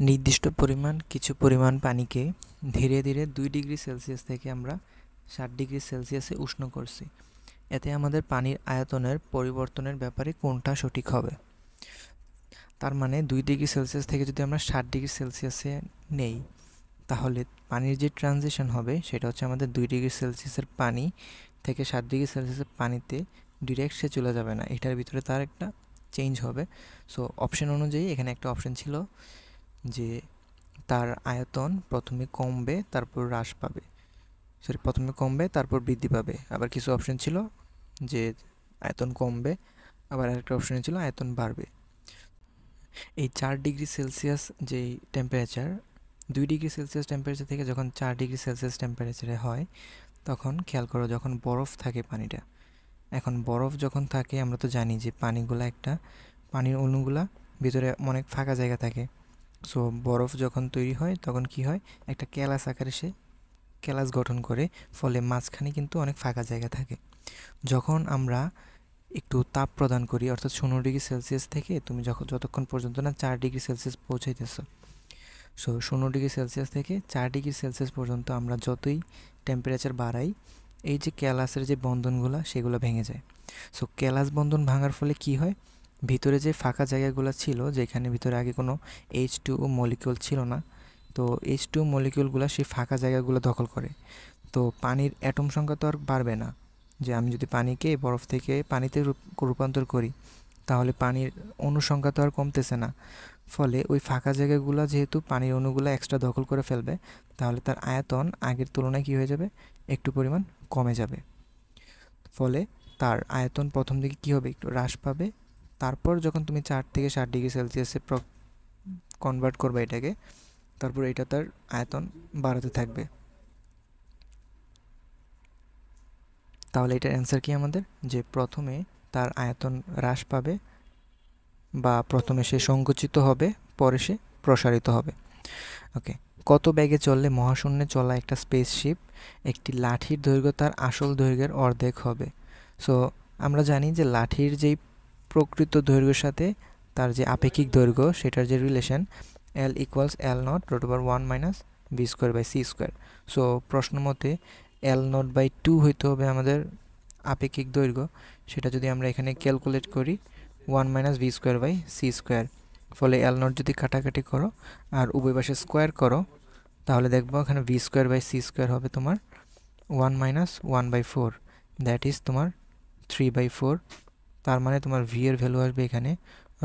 নির্দিষ্ট কিছু পরিমাণ পানিকে ধীরে ধীরে 2 ডিগ্রি সেলসিয়াস থেকে আমরা 60 ডিগ্রি সেলসিয়াসে উষ্ণ করছি। এতে আমাদের পানির আয়তনের পরিবর্তনের ব্যাপারে কোনটা সঠিক হবে? তার মানে 2 ডিগ্রি সেলসিয়াস থেকে যদি আমরা 60 ডিগ্রি সেলসিয়াসে নেই, তাহলে পানির যে ট্রানজিশন হবে সেটা হচ্ছে আমাদের 2 ডিগ্রি সেলসিয়াসের পানি থেকে 60 ডিগ্রি সেলসিয়াসের পানিতে ডিরেক্ট সে চলে যাবে না, এটার ভিতরে তার একটা চেঞ্জ হবে। সো অপশন অনুযায়ী এখানে একটা অপশন ছিল যে তার আয়তন প্রথমে কমবে তারপর হ্রাস পাবে, প্রথমে কমবে তারপর বৃদ্ধি পাবে। আবার কিছু অপশন ছিল যে আয়তন কমবে, আবার আরেকটা অপশন ছিল আয়তন বাড়বে। এই 4 ডিগ্রি সেলসিয়াস যেই টেম্পারেচার, 2 ডিগ্রি সেলসিয়াস টেম্পারেচার থেকে যখন 4 ডিগ্রি সেলসিয়াস টেম্পারেচারে হয়, তখন খেয়াল করো যখন বরফ থাকে পানিটা। এখন বরফ যখন থাকে আমরা তো জানি যে পানির অণুগুলা ভিতরে অনেক ফাঁকা জায়গা থাকে। সো বরফ যখন তৈরি হয় তখন কি হয়, একটা ক্যালাস আকারে সে ক্যালাস গঠন করে, ফলে মাঝখানে কিন্তু অনেক ফাঁকা জায়গা থাকে। যখন আমরা একটু তাপ প্রদান করি, অর্থাৎ 0 ডিগ্রি সেলসিয়াস থেকে তুমি যতক্ষণ পর্যন্ত না 4 ডিগ্রি সেলসিয়াস পৌঁছাইতেছো, 0 ডিগ্রি সেলসিয়াস থেকে 4 ডিগ্রি সেলসিয়াস পর্যন্ত আমরা যতই টেম্পারেচার বাড়াই, এই যে ক্যালাসের যে বন্ধনগুলো সেগুলো ভেঙে যায়। সো ক্যালাস বন্ধন ভাঙার ফলে কি হয়, ভিতরে যে ফাঁকা জায়গাগুলো ছিল, যেখানে ভিতরে আগে কোনো H2O মলিকিউল ছিল না, তো H2O মলিকিউলগুলো সেই ফাঁকা জায়গাগুলো দখল করে। তো পানির অ্যাটম সংখ্যা তো আর বাড়বে না। যে আমি যদি পানিকে বরফ থেকে পানিতে রূপান্তর করি, তাহলে পানির অণু সংখ্যা তো আর কমতেছে না। ফলে ওই ফাঁকা জায়গাগুলো যেহেতু পানির অণুগুলো এক্সট্রা দখল করে ফেলবে, তাহলে তার আয়তন আগের তুলনায় কী হয়ে যাবে, একটু পরিমাণ কমে যাবে। ফলে তার আয়তন প্রথম দিকে কী হবে, একটু হ্রাস পাবে। তারপর যখন তুমি 4 থেকে 60 ডিগ্রি সেলসিয়াসে কনভার্ট করবে এটাকে, তারপর এটা তার আয়তন বাড়াতে থাকবে। তাহলে এটার অ্যান্সার কি আমাদের, যে প্রথমে তার আয়তন হ্রাস পাবে, বা প্রথমে সে সংকুচিত হবে, পরে সে প্রসারিত হবে। ওকে, কত বেগে চললে মহাশূন্যে চলা একটা স্পেসশিপ একটি লাঠির দৈর্ঘ্য তার আসল দৈর্ঘ্যের অর্ধেক হবে? সো আমরা জানি যে লাঠির যেই প্রকৃত দৈর্ঘ্যের সাথে তার যে আপেক্ষিক দৈর্ঘ্য, সেটার যে রিলেশন, L=L0 √1 - v²/c²। সো প্রশ্ন মতে L0/2 হইতে হবে আমাদের আপেক্ষিক দৈর্ঘ্য। সেটা যদি আমরা এখানে ক্যালকুলেট করি, 1 - v²/c²। ফলে L0 যদি কাটাকাটি করো আর উভয় পাশে স্কোয়ার করো, তাহলে দেখবো এখানে v²/c² হবে তোমার 1 - 1/4, দ্যাট ইজ তোমার 3/4। তার মানে তোমার v এর ভ্যালু আসবে এখানে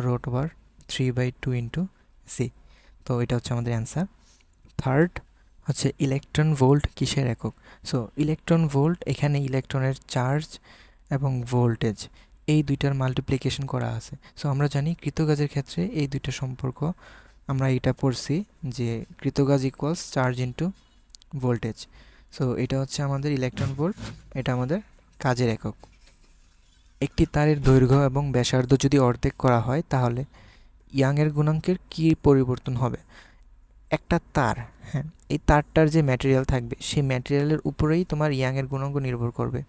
√3/2 ইন্টু সি। তো এটা হচ্ছে আমাদের অ্যান্সার। থার্ড হচ্ছে ইলেকট্রন ভোল্ট কিসের একক? সো ইলেকট্রন ভোল্ট, এখানে ইলেকট্রনের চার্জ এবং ভোল্টেজ এই দুইটার মাল্টিপ্লিকেশন করা আছে। সো আমরা জানি কৃতকাজের ক্ষেত্রে এই দুইটা সম্পর্ক আমরা এটা পড়ছি যে কৃতকাজ equals charge into voltage. So এটা হচ্ছে আমাদের ইলেকট্রন ভোল্ট, এটা আমাদের কাজের একক। একটি তারের দৈর্ঘ্য এবং ব্যাসার্ধ যদি অর্ধেক করা হয়, তাহলে ইয়াংয়ের গুণাঙ্কের কী পরিবর্তন হবে? একটা তার, হ্যাঁ, এই তারটার যে ম্যাটেরিয়াল থাকবে সেই ম্যাটেরিয়ালের উপরেই তোমার ইয়াংয়ের গুণাঙ্ক নির্ভর করবে।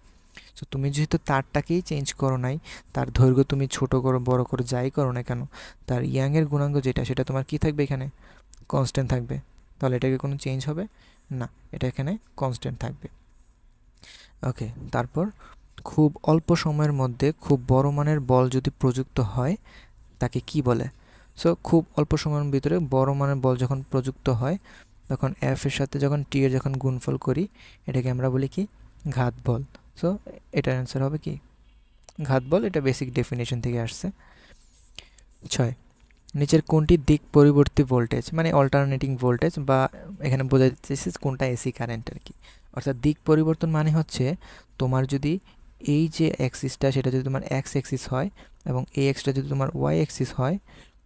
সো তুমি যেহেতু তারটাকেই চেঞ্জ করো নাই, তার দৈর্ঘ্য তুমি ছোট করো বড় করো যাই করো না কেন, তার ইয়াংয়ের গুণাঙ্ক যেটা, সেটা তোমার কী থাকবে, এখানে কনস্ট্যান্ট থাকবে। তাহলে এটাকে কোনো চেঞ্জ হবে না, এটা এখানে কনস্ট্যান্ট থাকবে। ওকে, তারপর খুব অল্প সময়ের মধ্যে খুব বড় মানের বল যদি প্রযুক্ত হয় তাকে কি বলে? সো খুব অল্প সময়ের ভিতরে বড় মানের বল যখন প্রযুক্ত হয়, তখন এফ এর সাথে যখন টি এর যখন গুণফল করি, এটাকে আমরা বলি কি, ঘাত বল। সো এটার অ্যান্সার হবে কি, ঘাত বল। এটা বেসিক ডেফিনেশন থেকে আসছে। 6, নিচের কোনটি দিক পরিবর্তী ভোল্টেজ, মানে অল্টারনেটিং ভোল্টেজ, বা এখানে বোঝা যাচ্ছে কোনটা এসি কারেন্ট আর কি। অর্থাৎ দিক পরিবর্তন মানে হচ্ছে তোমার যদি এই যে অ্যাক্সিসটা, সেটা যদি তোমার এক্স অ্যাক্সিস হয় এবং এই এক্সটা যদি তোমার ওয়াই অ্যাক্সিস হয়,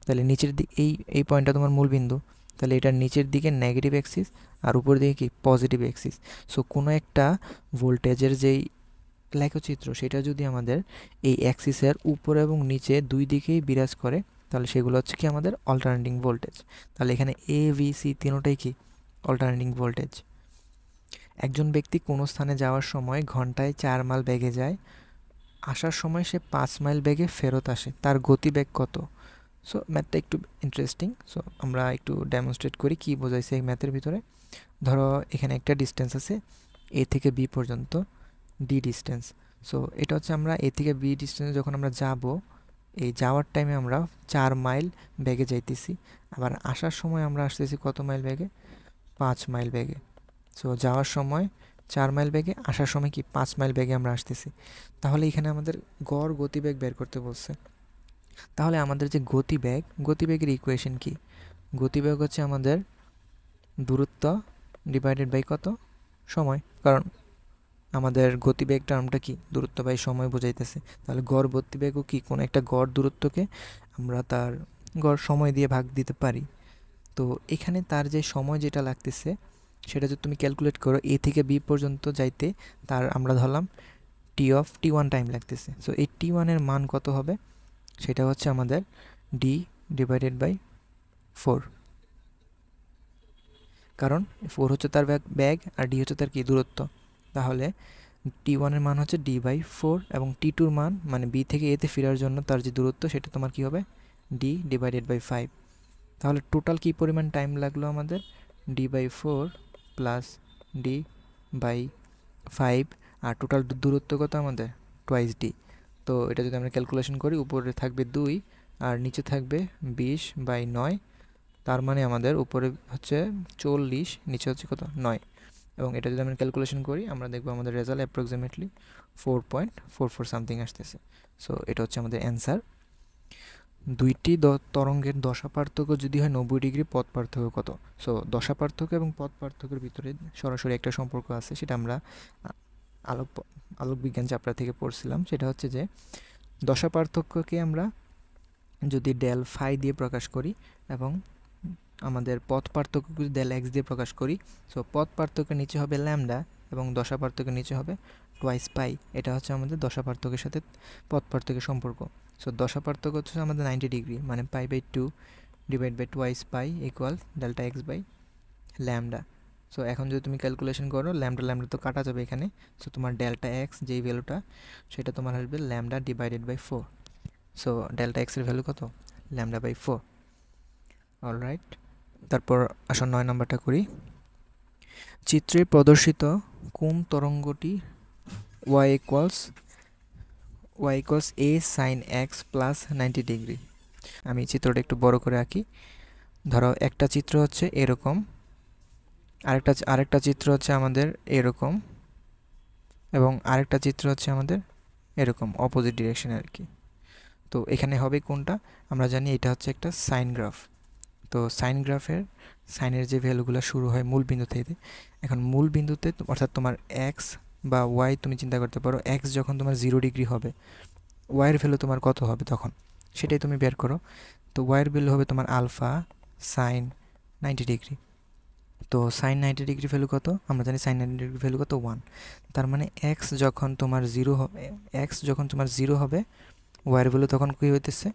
তাহলে নিচের দিক এই পয়েন্টটা তোমার মূল বিন্দু, তাহলে এটার নিচের দিকে নেগেটিভ অ্যাক্সিস আর উপর দিকে কি পজিটিভ অ্যাক্সিস। সো কোনো একটা ভোল্টেজের যেই লেখচিত্র, সেটা যদি আমাদের এই অ্যাক্সিসের উপরে এবং নিচে দুই দিকেই বিরাজ করে, তাহলে সেগুলো হচ্ছে কি আমাদের অল্টারনেটিং ভোল্টেজ। তাহলে এখানে এ বি সি তিনোটাই কি অল্টারনেটিং ভোল্টেজ। একজন ব্যক্তি কোনো স্থানে যাওয়ার সময় ঘন্টায় 4 মাইল বেগে যায়, আসার সময় সে 5 মাইল বেগে ফেরত আসে, তার গতিবেগ কত? সো ম্যাথটা একটু ইন্টারেস্টিং। সো আমরা একটু ডেমনস্ট্রেট করি কী বোঝাইছে এই ম্যাথের ভিতরে। ধরো এখানে একটা ডিস্টেন্স আছে এ থেকে বি পর্যন্ত, ডি ডিস্টেন্স। সো এটা হচ্ছে আমরা এ থেকে বি ডিস্টেন্সে যখন আমরা যাব, এই যাওয়ার টাইমে আমরা 4 মাইল বেগে যাইতেছি, আবার আসার সময় আমরা আসতেছি কত মাইল বেগে? 5 মাইল বেগে। সো যাওয়ার সময় 4 মাইল বেগে, আসার সময় কি 5 মাইল বেগে আমরা আসতেছি। তাহলে এখানে আমাদের গড় গতিবেগ বের করতে বলছে। তাহলে আমাদের যে গতিবেগের ইকুয়েশন কি? গতিবেগ হচ্ছে আমাদের দূরত্ব ডিভাইডেড বাই কত? সময়। কারণ আমাদের গতিবেগ টার্মটা কি? দূরত্ব বাই সময় বোঝাইতেছে। তাহলে গড় গতিবেগও কি? কোনো একটা গড় দূরত্বকে আমরা তার গড় সময় দিয়ে ভাগ দিতে পারি। তো এখানে তার যে সময় যেটা লাগতেছে সেটা যদি তুমি ক্যালকুলেট করো, এ থেকে বি পর্যন্ত যাইতে তার আমরা ধরলাম টি1 টাইম লাগতেছে। সো এই টি1 এর মান কত হবে? সেটা হচ্ছে আমাদের ডি ডিভাইডেড বাই 4। কারণ 4 হচ্ছে তার ব্যাগ আর ডি হচ্ছে তার কি? দূরত্ব। তাহলে টি1 এর মান হচ্ছে ডি বাই 4 এবং টি2 এর মান মানে বি থেকে এতে ফেরার জন্য তার যে দূরত্ব সেটা তোমার কি হবে? D divided by 5। তাহলে টোটাল কি পরিমাণ টাইম লাগলো আমাদের? D by 4 plus D by 5, আর টোটাল দূরত্ব কত আমাদের? Twice D. তো এটা যদি আমরা ক্যালকুলেশন করি, উপরে থাকবে 2 আর নিচে থাকবে 20/9। তার মানে আমাদের উপরে হচ্ছে 40, নিচে হচ্ছে কত? 9। এবং এটা যদি আমরা ক্যালকুলেশন করি আমরা দেখব আমাদের রেজাল্ট অ্যাপ্রক্সিমেটলি 4.44 সামথিং আসতেছে। সো এটা হচ্ছে আমাদের অ্যান্সার। দুইটি তরঙ্গের দশা পার্থক্য যদি হয় 90 ডিগ্রি, পথ পার্থক্য কত? সো দশা পার্থক্য এবং পথ পার্থক্যের ভিতরে সরাসরি একটা সম্পর্ক আছে, সেটা আমরা আলোক বিজ্ঞান চ্যাপ্টার থেকে পড়ছিলাম। সেটা হচ্ছে যে দশা পার্থক্যকে আমরা যদি ডেল ফাই দিয়ে প্রকাশ করি এবং আমাদের পথ পার্থক্যকে যদি ডেল এক্স দিয়ে প্রকাশ করি, সো পথ পার্থক্যের নিচে হবে ল্যামডা এবং দশা পার্থক্যের নিচে হবে টোয়াইস পাই। এটা হচ্ছে আমাদের দশা পার্থক্যের সাথে পথ পার্থক্যের সম্পর্ক। সো দশা পার্থক্য হচ্ছে আমাদের 90 ডিগ্রি, মানে π/2 divide by twice pi equal delta X by lambda. So এখন যদি তুমি ক্যালকুলেশন করো, ল্যামডা তো কাটা যাবে এখানে। সো তোমার ডেল্টা এক্স যেই ভ্যালুটা সেটা তোমার আসবে lambda divided by 4। So delta এক্সের ভ্যালু কত? Lambda by 4। অলরাইট, তারপর আসো 9 নম্বরটা করি। চিত্রে প্রদর্শিত কোন তরঙ্গটি y equals a sin x plus 90 degree? আমি চিত্রটা একটু বড় করে আঁকি। ধরো একটা চিত্র হচ্ছে এরকম, আরেকটা চিত্র হচ্ছে আমাদের এরকম, এবং আরেকটা চিত্র হচ্ছে আমাদের এরকম, অপোজিট ডিরেকশনে আর কি। তো এখানে হবে কোনটা? আমরা জানি এটা হচ্ছে একটা সাইন গ্রাফ। তো সাইনের যে ভ্যালুগুলো শুরু হয় মূল বিন্দু থেকে। এখন মূল বিন্দুতে অর্থাৎ তোমার এক্স বা ওয়াই তুমি চিন্তা করতে পারো, এক্স যখন তোমার 0 ডিগ্রি হবে, ওয়াইয়ের ভ্যালু তোমার কত হবে তখন? সেটাই তুমি বের করো। তো ওয়াইয়ের ভ্যালু হবে তোমার আলফা সাইন 90 ডিগ্রি। তো সাইন 90 ডিগ্রি ভ্যালু কত? আমরা জানি সাইন 90 ডিগ্রি ভ্যালু কত? 1। তার মানে এক্স যখন তোমার 0 হবে, ওয়াইয়ের ভ্যালু তখন কী হইতেছে?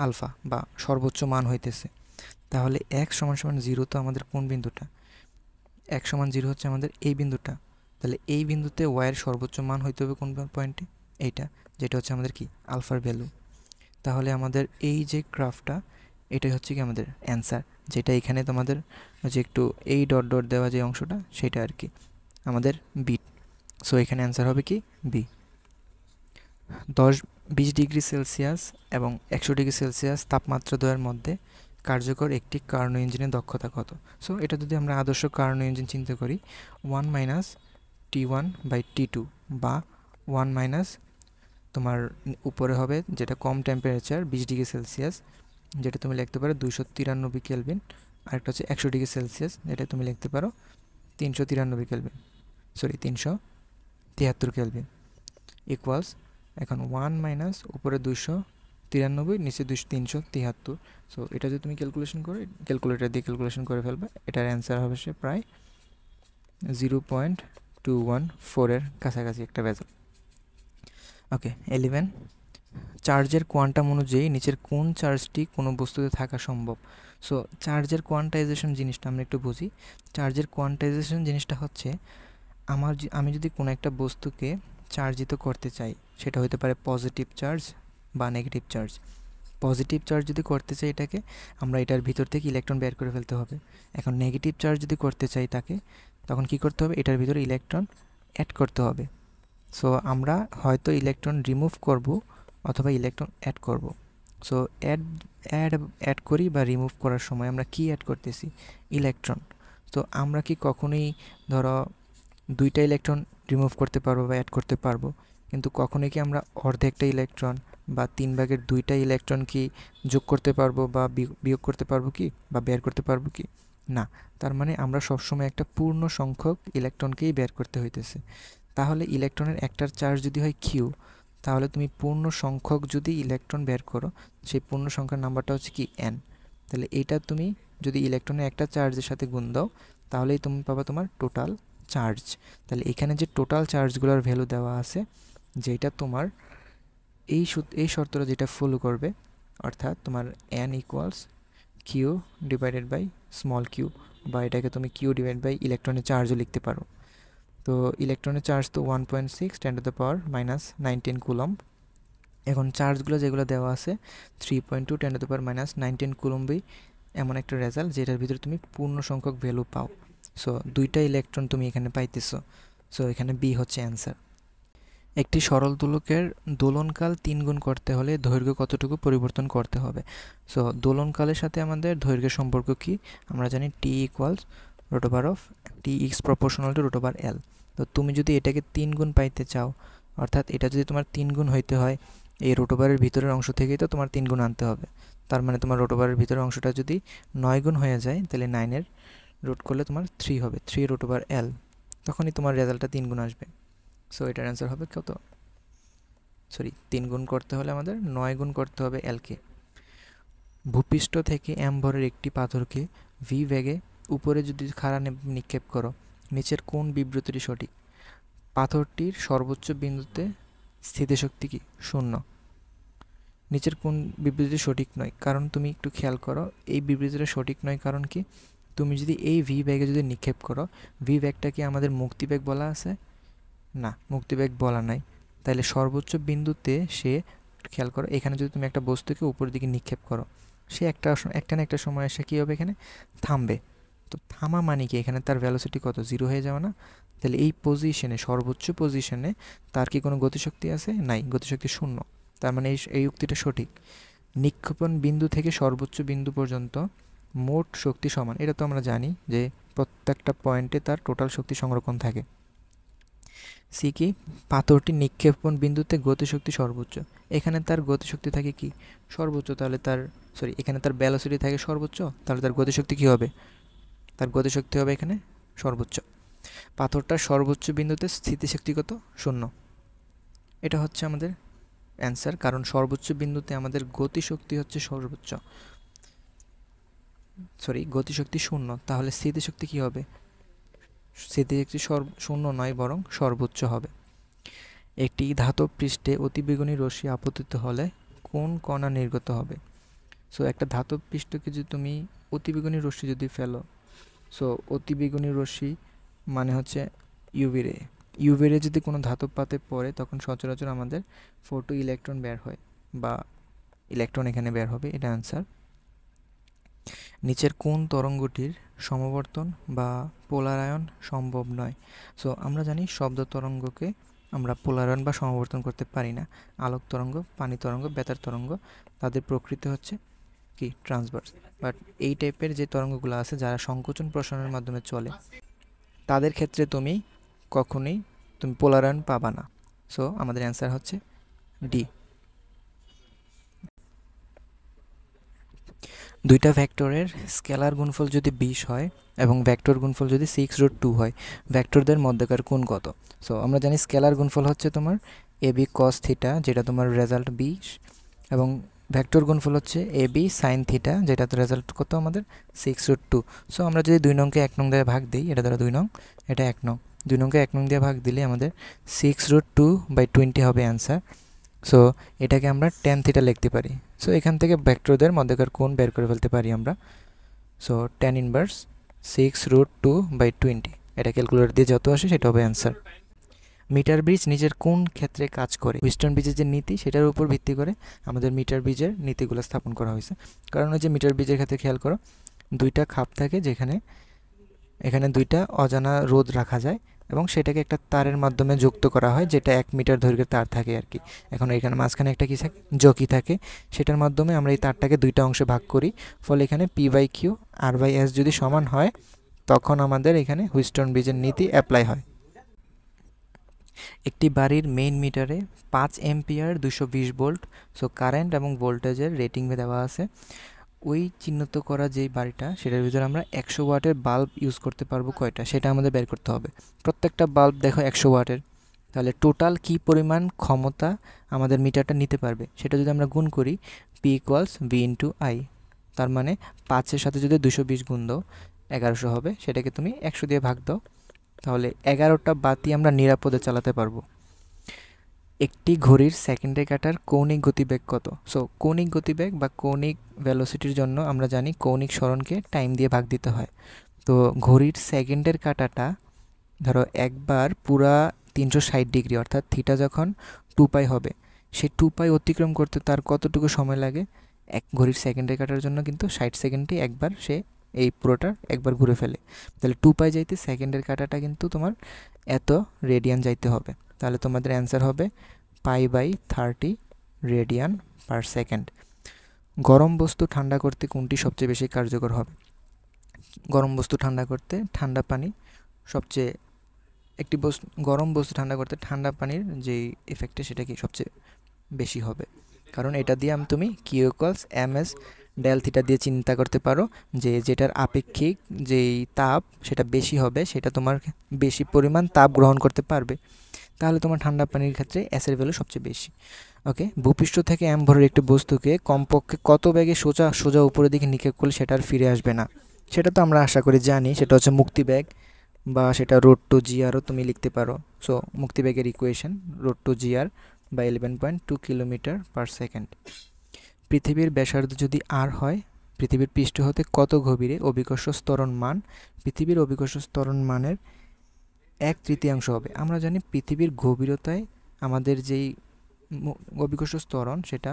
আলফা বা সর্বোচ্চ মান হইতেছে। তাহলে x = 0 তো আমাদের কোন বিন্দুটা? x = 0 হচ্ছে আমাদের এই বিন্দুটা। তাহলে এই বিন্দুতে y এর সর্বোচ্চ মান হইতে হবে কোন পয়েন্টে? এইটা, যেটা হচ্ছে আমাদের কি? আলফার ভ্যালু। তাহলে আমাদের এই যে গ্রাফটা, এটাই হচ্ছে কি আমাদের অ্যান্সার, যেটা এখানে তোমাদের যে একটু এই ডট ডট দেওয়া যে অংশটা সেটা আর কি আমাদের বি। সো এখানে অ্যান্সার হবে কি? বি। 20 ডিগ্রি সেলসিয়াস এবং 100 ডিগ্রি সেলসিয়াস তাপমাত্রা দ্বয়ের মধ্যে কার্যকর একটি কার্নো ইঞ্জিনের দক্ষতা কত? সো এটা যদি আমরা আদর্শ কার্নো ইঞ্জিন চিন্তা করি, 1 - T1/T2 বা 1 তোমার উপরে হবে যেটা কম টেম্পারেচার 20 ডিগ্রি সেলসিয়াস, যেটা তুমি লিখতে পারো 293 কেলভিন। আরেকটা হচ্ছে 100 ডিগ্রি সেলসিয়াস, যেটা তুমি লিখতে পারো 393 কেলভিন, 373 কেলভিন ইকুয়ালস। এখন 1 - উপরে 293, নিচে 373। সো এটা যদি তুমি ক্যালকুলেশন করো, ক্যালকুলেটর দিয়ে ক্যালকুলেশন করে ফেলবে, এটার অ্যান্সার হবে সে প্রায় 0.214 এর কাছাকাছি একটা ভেজাল। ওকে, 11 চার্জের কোয়ান্টাম অনুযায়ী নিচের কোন চার্জটি কোনো বস্তুতে থাকা সম্ভব? সো চার্জের কোয়ান্টাইজেশন জিনিসটা আমরা একটু বুঝি। চার্জের কোয়ান্টাইজেশন জিনিসটা হচ্ছে আমি যদি কোনো একটা বস্তুকে চার্জিত করতে চাই, সেটা হতে পারে পজিটিভ চার্জ বা নেগেটিভ চার্জ। পজিটিভ চার্জ যদি করতে চাই এটাকে, আমরা এটার ভিতর থেকে ইলেকট্রন বের করে ফেলতে হবে। এখন নেগেটিভ চার্জ যদি করতে চাই তাকে, তখন কি করতে হবে, এটার ভিতরে ইলেকট্রন অ্যাড করতে হবে। সো আমরা হয়তো ইলেকট্রন রিমুভ করব অথবা ইলেকট্রন অ্যাড করব। সো অ্যাড করি বা রিমুভ করার সময় আমরা কি অ্যাড করতেছি, ইলেকট্রন। তো আমরা কি কখনোই ধরো দুইটা ইলেকট্রন রিমুভ করতে পারবো বা অ্যাড করতে পারবো, কিন্তু কখনোই কি আমরা অর্ধেকটা ইলেকট্রন বা 3/2টা ইলেকট্রন কি যোগ করতে পারবো বা বিয়োগ করতে পারবো কি, বা বের করতে পারবো কি? না। তার মানে আমরা সবসময় একটা পূর্ণ সংখ্যক ইলেকট্রনকেই বের করতে হইতেছে। তাহলে ইলেকট্রনের একটার চার্জ যদি হয় কিউ, তাহলে তুমি পূর্ণ সংখ্যক যদি ইলেকট্রন বের করো, সেই পূর্ণ সংখ্যার নাম্বারটা হচ্ছে কি এন। তাহলে এইটা তুমি যদি ইলেকট্রনের একটা চার্জের সাথে গুণ দাও, তাহলেই তুমি পাবা তোমার টোটাল চার্জ। তাহলে এখানে যে টোটাল চার্জগুলোর ভ্যালু দেওয়া আছে, যেটা তোমার এই শর্তটা যেটা ফলো করবে, অর্থাৎ তোমার N equals Q divided by small Q, বা এটাকে তুমি কিউ ডিভাইড বাই ইলেকট্রনের চার্জও লিখতে পারো। তো ইলেকট্রনের চার্জ তো 1.6 ×10⁻⁹ কুলম্ব। এখন চার্জগুলো যেগুলো দেওয়া আছে 3.2 ×10⁻⁹ কুলম্বই এমন একটা রেজাল্ট যেটার ভিতরে তুমি পূর্ণ সংখ্যক ভ্যালু পাও। সো দুইটা ইলেকট্রন তুমি এখানে পাইতেছো। সো এখানে বি হচ্ছে অ্যান্সার। একটি সরল দোলকের দোলনকাল 3 গুণ করতে হলে দৈর্ঘ্য কতটুকু পরিবর্তন করতে হবে? সো দোলনকালের সাথে আমাদের দৈর্ঘ্যের সম্পর্ক কি? আমরা জানি T equals √T is proportional to √L। তো তুমি যদি এটাকে 3 গুণ পাইতে চাও, অর্থাৎ এটা যদি তোমার 3 গুণ হইতে হয়, এই √এর ভিতরের অংশ থেকেই তো তোমার 3 গুণ আনতে হবে। তার মানে তোমার √এর ভিতরের অংশটা যদি 9 গুণ হয়ে যায়, তাহলে 9-এর রুট করলে তোমার 3 হবে, 3√L। তখনই তোমার রেজাল্টটা 3 গুণ আসবে। সো এটার অ্যান্সার হবে কত? 3 গুণ করতে হলে আমাদের 9 গুণ করতে হবে এলকে। ভূপৃষ্ঠ থেকে এম ভরের একটি পাথরকে ভি বেগে উপরে যদি খাড়া নিক্ষেপ করো, নিচের কোন বিবৃতিটি সঠিক? পাথরটির সর্বোচ্চ বিন্দুতে স্থিতিশক্তি কি? 0। নিচের কোন বিবৃতি সঠিক নয়? কারণ তুমি একটু খেয়াল করো, এই বিবৃতিটা সঠিক নয় কারণ কি, তুমি যদি এই ভি ব্যাগে যদি নিক্ষেপ করো, ভি ব্যাগটা কি আমাদের মুক্তিবেগ বলা আছে? না, মুক্তিবেগ বলা নাই। তাহলে সর্বোচ্চ বিন্দুতে সে, খেয়াল করো, এখানে যদি তুমি একটা বস্তুকে উপরের দিকে নিক্ষেপ করো, সে একটা না একটা সময় এসে কী হবে, এখানে থামবে। তো থামা মানে কি, এখানে তার ভ্যালোসিটি কত, 0 হয়ে যাবে না? তাহলে এই পজিশনে, সর্বোচ্চ পজিশনে তার কি কোনো গতিশক্তি আছে? নাই, গতিশক্তি 0। তার মানে এই উক্তিটা সঠিক। নিক্ষেপণ বিন্দু থেকে সর্বোচ্চ বিন্দু পর্যন্ত মোট শক্তি সমান, এটা তো আমরা জানি যে প্রত্যেকটা পয়েন্টে তার টোটাল শক্তি সংরক্ষণ থাকে। সি কি, পাথরটি নিক্ষেপণ বিন্দুতে গতিশক্তি সর্বোচ্চ। এখানে তার গতিশক্তি থাকে কি, সর্বোচ্চ। তাহলে তার এখানে তার ভ্যালোসিটি থাকে সর্বোচ্চ, তাহলে তার গতিশক্তি কি হবে? তার গতিশক্তি হবে এখানে সর্বোচ্চ। পাথরটার সর্বোচ্চ বিন্দুতে স্থিতিশক্তি কত? 0। এটা হচ্ছে আমাদের অ্যান্সার, কারণ সর্বোচ্চ বিন্দুতে আমাদের গতিশক্তি হচ্ছে সর্বোচ্চ, গতিশক্তি 0। তাহলে স্থিতিশক্তি কি হবে? স্থিতিশক্তি 0 নয়, বরং সর্বোচ্চ হবে। একটি ধাতব পৃষ্ঠে অতিবেগুনি রশ্মি আপতিত হলে কোন কণা নির্গত হবে? সো একটা ধাতব পৃষ্ঠকে যদি তুমি অতিবেগুনি রশ্মি যদি ফেলো, সো অতিবেগুনি রশ্মি মানে হচ্ছে ইউভি রে। ইউভি রে যদি কোনো ধাতব পাতে পড়ে, তখন সচরাচর আমাদের ফোটো ইলেকট্রন বের হয়, বা ইলেকট্রন এখানে বের হবে। এটা অ্যান্সার। নিচের কোন তরঙ্গটির সমবর্তন বা পোলারায়ন সম্ভব নয়? সো আমরা জানি শব্দ তরঙ্গকে আমরা পোলারায়ন বা সমবর্তন করতে পারি না। আলোক তরঙ্গ, পানি তরঙ্গ, বেতার তরঙ্গ, তাদের প্রকৃতি হচ্ছে কি, ট্রান্সভার্স। বাট এই টাইপের যে তরঙ্গগুলো আছে যারা সংকোচন প্রসারণের মাধ্যমে চলে, তাদের ক্ষেত্রে তুমি কখনোই পোলারায়ন পাবা না। সো আমাদের অ্যান্সার হচ্ছে ডি। দুইটা ভেক্টরের স্কেলার গুণফল যদি 20 হয় এবং ভেক্টর গুণফল যদি 6√2 হয়, ভেক্টরদের মধ্যকার কোণ কত? সো আমরা জানি স্কেলার গুণফল হচ্ছে তোমার এবি কস থিটা, যেটা তোমার রেজাল্ট 20, এবং ভেক্টর গুণফল হচ্ছে এবি সাইন থিটা, যেটা তো রেজাল্ট কত আমাদের 6√2। সো আমরা যদি 2 নংকে 1 নং দিয়ে ভাগ দিই, এটা ধরো 2 নং, এটা 1 নং, 2 নংকে 1 নং দিয়ে ভাগ দিলে আমাদের 6√2/20 হবে অ্যান্সার। সো এটাকে আমরা tan থিটা লিখতে পারি। সো এখান থেকে ভেক্টরদের মধ্যকার কোণ বের করে ফেলতে পারি আমরা। সো tan ইনভার্স 6√2/20, এটা ক্যালকুলেটর দিয়ে যত আসে সেটা হবে অ্যান্সার। মিটার ব্রিজ নিজের কোন ক্ষেত্রে কাজ করে? হুইস্টন ব্রিজের যে নীতি সেটার উপর ভিত্তি করে আমাদের মিটার ব্রিজের নীতিগুলো স্থাপন করা হয়েছে। কারণ ওই যে মিটার ব্রিজের ক্ষেত্রে খেয়াল করো, দুইটা খাপ থাকে যেখানে এখানে দুইটা অজানা রোধ রাখা যায় এবং সেটাকে একটা তারের মাধ্যমে যুক্ত করা হয়, যেটা 1 মিটার দৈর্ঘ্যের তার থাকে আর কি। এখন এখানে মাঝখানে একটা কি থাকে, জকি থাকে, সেটার মাধ্যমে আমরা এই তারটাকে দুইটা অংশে ভাগ করি। ফলে এখানে P/Q R/S যদি সমান হয় তখন আমাদের এখানে হুইস্টন ব্রিজের নীতি অ্যাপ্লাই হয়। একটি বাড়ির মেইন মিটারে 5 এম্পিয়ার 220 ভোল্ট সো কারেন্ট এবং ভোল্টেজের রেটিং দেওয়া আছে। ওই চিহ্নিত করা যেই বাড়িটা সেটার ভিতরে আমরা 100 ওয়াটের বাল্ব ইউজ করতে পারবো কয়টা, সেটা আমাদের বের করতে হবে। প্রত্যেকটা বাল্ব দেখো 100 ওয়াটের, তাহলে টোটাল কি পরিমাণ ক্ষমতা আমাদের মিটারটা নিতে পারবে সেটা যদি আমরা গুণ করি, P = V × I, তার মানে 5-এর সাথে যদি 220 গুণ দাও 1100 হবে, সেটাকে তুমি 100 দিয়ে ভাগ দাও, তাহলে 11টা বাতি আমরা নিরাপদে চালাতে পারবো। একটি ঘড়ির সেকেন্ডে কাটার কৌণিক গতিবেগ কত? সো কৌণিক গতিবেগ বা কৌণিক ভেলোসিটির জন্য আমরা জানি কৌণিক সরণকে টাইম দিয়ে ভাগ দিতে হয়। তো ঘড়ির সেকেন্ডের কাটাটা ধরো একবার পুরা 360 ডিগ্রি অর্থাৎ থিটা যখন 2π হবে, সেই 2π অতিক্রম করতে তার কতটুকু সময় লাগে? এক ঘড়ির সেকেন্ডের কাটার জন্য কিন্তু 60 সেকেন্ডে একবার সে এই পুরোটা একবার ঘুরে ফেলে। তাহলে 2π যাইতে সেকেন্ডের কাটাটা কিন্তু তোমার এত রেডিয়ান যাইতে হবে। তাহলে তোমাদের অ্যান্সার হবে π/30 রেডিয়ান পার সেকেন্ড। গরম বস্তু ঠান্ডা করতে কোনটি সবচেয়ে বেশি কার্যকর হবে? গরম বস্তু ঠান্ডা করতে ঠান্ডা পানি সবচেয়ে, একটি গরম বস্তু ঠান্ডা করতে ঠান্ডা পানির যেই এফেক্টে সেটা কি সবচেয়ে বেশি হবে, কারণ এটা দিয়ে তুমি Q = ms ডেল থিটা দিয়ে চিন্তা করতে পারো যে যেটার আপেক্ষিক যেই তাপ সেটা বেশি হবে, সেটা তোমার বেশি পরিমাণ তাপ গ্রহণ করতে পারবে, তাহলে তোমার ঠান্ডা পানির ক্ষেত্রে এসের ভ্যালু সবচেয়ে বেশি। ওকে, ভূপৃষ্ঠ থেকে ভরের একটি বস্তুকে কমপক্ষে কত বেগে সোজা উপরের দিকে নিক্ষেপ করলে সেটা আর ফিরে আসবে না? সেটা তো আমরা আশা করি জানি, সেটা হচ্ছে মুক্তিবেগ, বা সেটা ρ/g/rও তুমি লিখতে পারো। সো মুক্তিবেগের ইকুয়েশন ρ/g/r বা 11.2 কিলোমিটার/সেকেন্ড। পৃথিবীর ব্যাসার্ধ যদি r হয়, পৃথিবীর পৃষ্ঠ হতে কত গভীরে অভিকর্ষ ত্বরণ মান? পৃথিবীর অভিকর্ষ ত্বরণ মানের 1/3 হবে। আমরা জানি পৃথিবীর গভীরতায় আমাদের যেই অভিকর্ষ ত্বরণ সেটা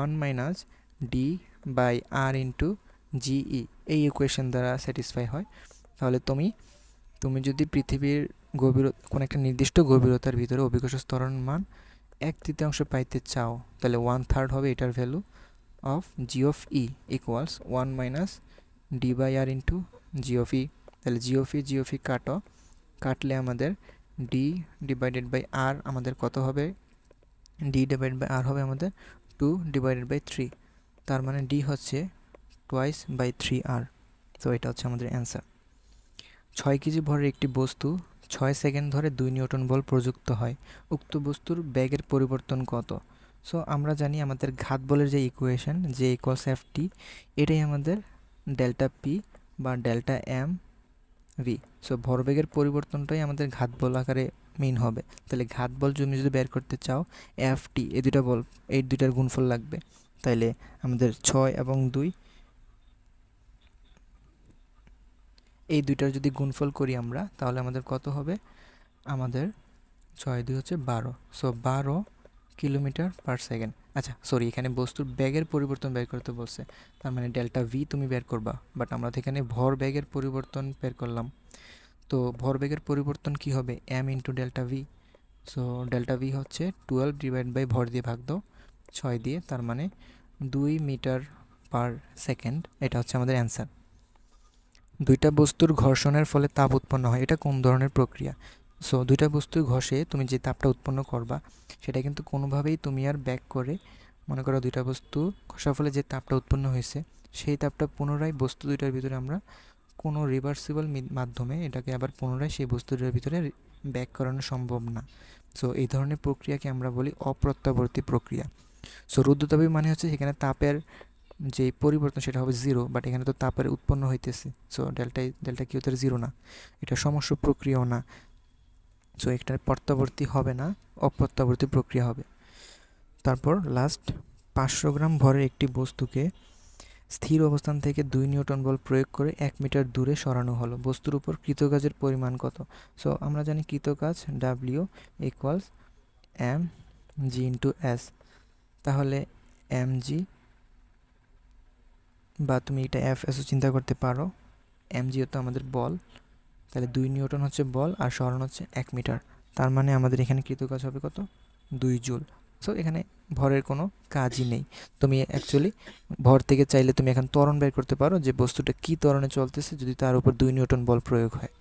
1 - d/r × GE এই ইকুয়েশন দ্বারা স্যাটিসফাই হয়। তাহলে তুমি যদি পৃথিবীর কোনো একটা নির্দিষ্ট গভীরতার ভিতরে অভিকর্ষ ত্বরণ মান 1/3 পাইতে চাও, তাহলে 1/3 হবে এটার value of G(e) = 1 - d/r × G(e). তাহলে G(e) কাটলে আমাদের d/r আমাদের কত হবে? d/r হবে আমাদের 2/3, তার মানে d হচ্ছে 2/3r। তো এটা হচ্ছে আমাদের অ্যান্সার। 6 কেজি ভরের একটি বস্তু 6 সেকেন্ড ধরে 2 নিউটন বল প্রযুক্ত হয়, উক্ত বস্তুর বেগের পরিবর্তন কত? সো আমরা জানি আমাদের ঘাত বলের যে ইকুয়েশন যে = Ft, এটাই আমাদের ডেল্টা পি বা ডেল্টা এম ভি। সো ভরবেগের পরিবর্তনটাই আমাদের ঘাত বল আকারে মেইন হবে। তাহলে ঘাত বল তুমি যদি বের করতে চাও, Ft এই দুইটার গুণফল লাগবে। তাইলে আমাদের 6 এবং 2 এই দুইটার যদি গুণফল করি আমরা, তাহলে আমাদের কত হবে? আমাদের 6 × 2 হচ্ছে 12, সো 12 কিলোমিটার/সেকেন্ড। আচ্ছা সরি, এখানে বস্তুর বেগের পরিবর্তন বের করতে বলছে, তার মানে ডেল্টা ভি তুমি বের করবা, বাট আমরা তো এখানে ভর বেগের পরিবর্তন বের করলাম। তো ভর বেগের পরিবর্তন কি হবে? m × delta V. So delta V হচ্ছে 12 ভর দিয়ে ভাগ দাও 6 দিয়ে, তার মানে 2 মিটার/সেকেন্ড। এটা হচ্ছে আমাদের অ্যান্সার। দুইটা বস্তুর ঘর্ষণের ফলে তাপ উৎপন্ন হয়, এটা কোন ধরনের প্রক্রিয়া? সো দুইটা বস্তুর ঘষে তুমি যে তাপটা উৎপন্ন করবা সেটা কিন্তু কোনোভাবেই তুমি আর ব্যাক করে, মনে করো দুইটা বস্তু ঘষার ফলে যে তাপটা উৎপন্ন হয়েছে সেই তাপটা পুনরায় বস্তু দুইটার ভিতরে আমরা কোনো রিভার্সিবল মাধ্যমে এটাকে আবার পুনরায় সেই বস্তু দুইটার ভিতরে ব্যাক করানো সম্ভব না। সো এই ধরনের প্রক্রিয়াকে আমরা বলি অপ্রত্যাবর্তী প্রক্রিয়া। সো রুদ্ধতাপী মানে হচ্ছে সেখানে তাপের যে পরিবর্তন সেটা হবে 0, বাট এখানে তো তাপের উৎপন্ন হইতেছে, সো ডেল্টা কিউ তো 0 না, এটা সমস্ত প্রক্রিয়াও না, সো এটার প্রত্যাবর্তী হবে না, অপ্রত্যাবর্তী প্রক্রিয়া হবে। তারপর লাস্ট, 500 গ্রাম ভরের একটি বস্তুকে স্থির অবস্থান থেকে 2 নিউটন বল প্রয়োগ করে 1 মিটার দূরে সরানো হলো। বস্তুর উপর কৃতকাজের পরিমাণ কত? সো আমরা জানি কৃতকাজ W equals M G into S. তাহলে এম জি, বা তুমি এটা এফ এসও চিন্তা করতে পারো, এম জি তো আমাদের বল, তাহলে 2 নিউটন হচ্ছে বল আর সরণ হচ্ছে 1 মিটার। তার মানে আমাদের এখানে কৃতকাজ হবে কত? 2 জুল। সো এখানে ভরের কোনো কাজই নেই। তুমি অ্যাকচুয়ালি ভর থেকে চাইলে তুমি এখন ত্বরণ বের করতে পারো যে বস্তুটা কী ত্বরণে চলতেছে যদি তার উপর 2 নিউটন বল প্রয়োগ হয়।